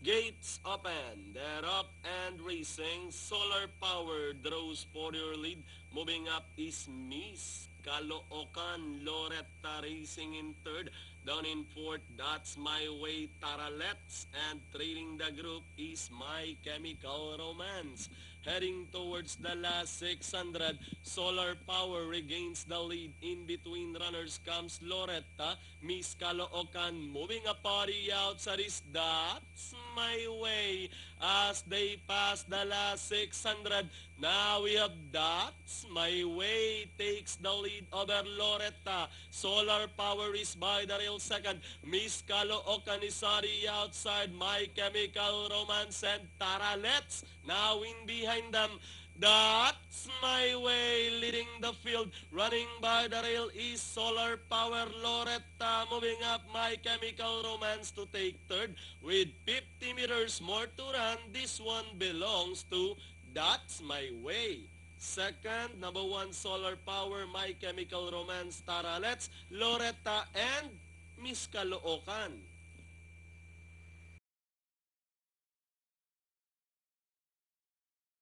Gates open, they're up and racing. Solar Power draws for your lead. Moving up is Miss Caloocan. Loretta racing in third. Down in fourth, that's My Way Taralets. And trailing the group is My Chemical Romance. Heading towards the last 600, Solar Power regains the lead. In between runners comes Loretta. Miss Caloocan moving a party outside is That's My Way. As they pass the last 600, now we have That's My Way takes the lead over Loretta. Solar Power is by the rail second. Miss Caloocan is already outside. My Chemical Romance and Taralets now in behind them. That's My Way leading the field. Running by the rail is Solar Power. Loretta moving up My Chemical Romance to take third. With 50 meters more to run, this one belongs to That's My Way. Second, number one, Solar Power, My Chemical Romance, Taralets, Loretta, and Miss Caloocan.